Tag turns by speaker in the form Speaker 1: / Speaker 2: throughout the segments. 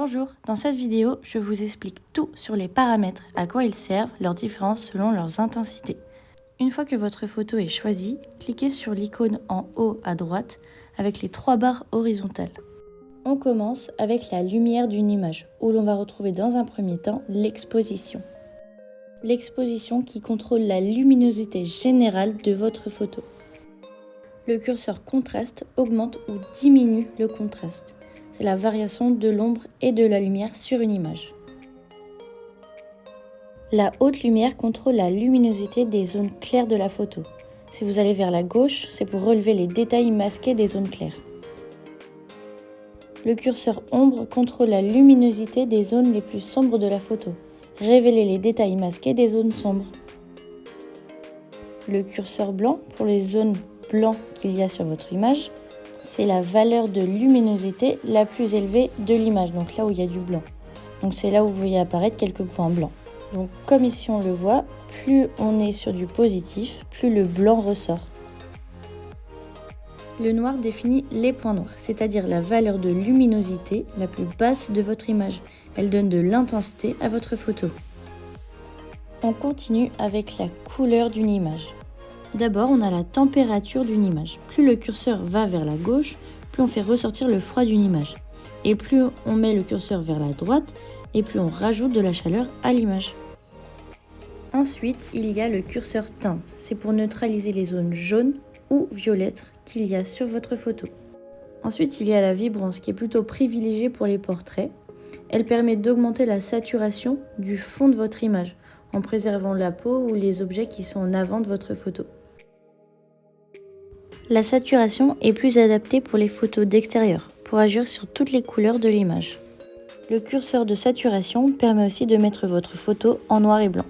Speaker 1: Bonjour, dans cette vidéo, je vous explique tout sur les paramètres, à quoi ils servent, leurs différences selon leurs intensités. Une fois que votre photo est choisie, cliquez sur l'icône en haut à droite avec les 3 barres horizontales. On commence avec la lumière d'une image, où l'on va retrouver dans un premier temps l'exposition. L'exposition qui contrôle la luminosité générale de votre photo. Le curseur contraste augmente ou diminue le contraste. C'est la variation de l'ombre et de la lumière sur une image. La haute lumière contrôle la luminosité des zones claires de la photo. Si vous allez vers la gauche, c'est pour relever les détails masqués des zones claires. Le curseur ombre contrôle la luminosité des zones les plus sombres de la photo. Révéler les détails masqués des zones sombres. Le curseur blanc pour les zones blancs qu'il y a sur votre image. C'est la valeur de luminosité la plus élevée de l'image, donc là où il y a du blanc. Donc c'est là où vous voyez apparaître quelques points blancs. Donc comme ici on le voit, plus on est sur du positif, plus le blanc ressort. Le noir définit les points noirs, c'est-à-dire la valeur de luminosité la plus basse de votre image. Elle donne de l'intensité à votre photo. On continue avec la couleur d'une image. D'abord, on a la température d'une image. Plus le curseur va vers la gauche, plus on fait ressortir le froid d'une image. Et plus on met le curseur vers la droite, et plus on rajoute de la chaleur à l'image. Ensuite, il y a le curseur teinte. C'est pour neutraliser les zones jaunes ou violettes qu'il y a sur votre photo. Ensuite, il y a la vibrance qui est plutôt privilégiée pour les portraits. Elle permet d'augmenter la saturation du fond de votre image en préservant la peau ou les objets qui sont en avant de votre photo. La saturation est plus adaptée pour les photos d'extérieur, pour agir sur toutes les couleurs de l'image. Le curseur de saturation permet aussi de mettre votre photo en noir et blanc.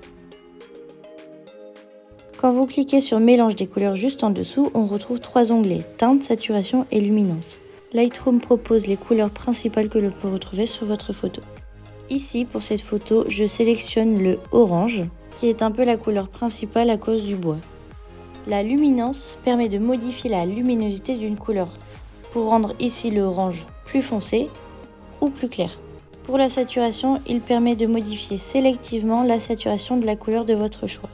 Speaker 1: Quand vous cliquez sur mélange des couleurs juste en dessous, on retrouve 3 onglets, teinte, saturation et luminance. Lightroom propose les couleurs principales que l'on peut retrouver sur votre photo. Ici, pour cette photo, je sélectionne le orange, qui est un peu la couleur principale à cause du bois. La luminance permet de modifier la luminosité d'une couleur, pour rendre ici le orange plus foncé ou plus clair. Pour la saturation, il permet de modifier sélectivement la saturation de la couleur de votre choix.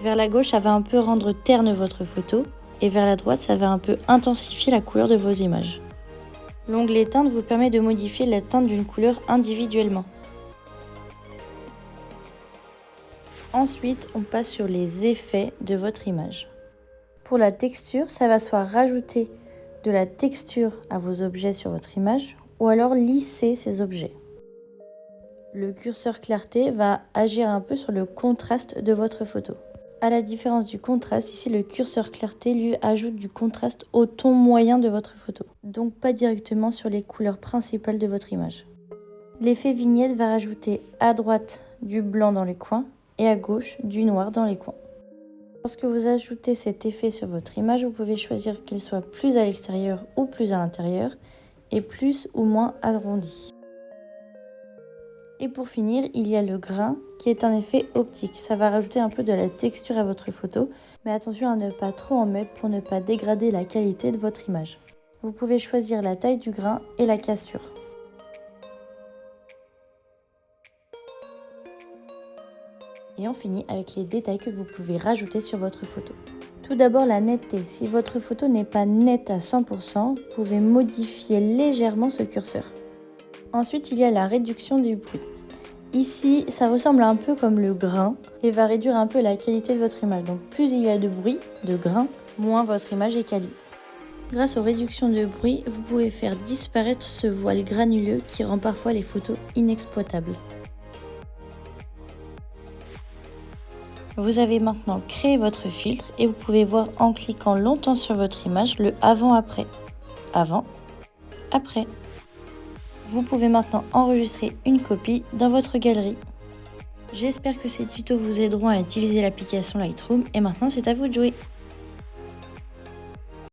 Speaker 1: Vers la gauche, ça va un peu rendre terne votre photo, et vers la droite, ça va un peu intensifier la couleur de vos images. L'onglet teinte vous permet de modifier la teinte d'une couleur individuellement. Ensuite, on passe sur les effets de votre image. Pour la texture, ça va soit rajouter de la texture à vos objets sur votre image ou alors lisser ces objets. Le curseur clarté va agir un peu sur le contraste de votre photo. À la différence du contraste, ici le curseur clarté lui ajoute du contraste au ton moyen de votre photo, donc pas directement sur les couleurs principales de votre image. L'effet vignette va rajouter à droite du blanc dans les coins et à gauche du noir dans les coins. Lorsque vous ajoutez cet effet sur votre image, vous pouvez choisir qu'il soit plus à l'extérieur ou plus à l'intérieur et plus ou moins arrondi. Et pour finir, il y a le grain qui est un effet optique. Ça va rajouter un peu de la texture à votre photo, mais attention à ne pas trop en mettre pour ne pas dégrader la qualité de votre image. Vous pouvez choisir la taille du grain et la cassure. Et on finit avec les détails que vous pouvez rajouter sur votre photo. Tout d'abord la netteté. Si votre photo n'est pas nette à 100%, vous pouvez modifier légèrement ce curseur. Ensuite, il y a la réduction du bruit. Ici, ça ressemble un peu comme le grain et va réduire un peu la qualité de votre image. Donc plus il y a de bruit, de grain, moins votre image est quali. Grâce aux réductions de bruit, vous pouvez faire disparaître ce voile granuleux qui rend parfois les photos inexploitables. Vous avez maintenant créé votre filtre et vous pouvez voir en cliquant longtemps sur votre image le avant-après. Avant, après. Vous pouvez maintenant enregistrer une copie dans votre galerie. J'espère que ces tutos vous aideront à utiliser l'application Lightroom et maintenant c'est à vous de jouer.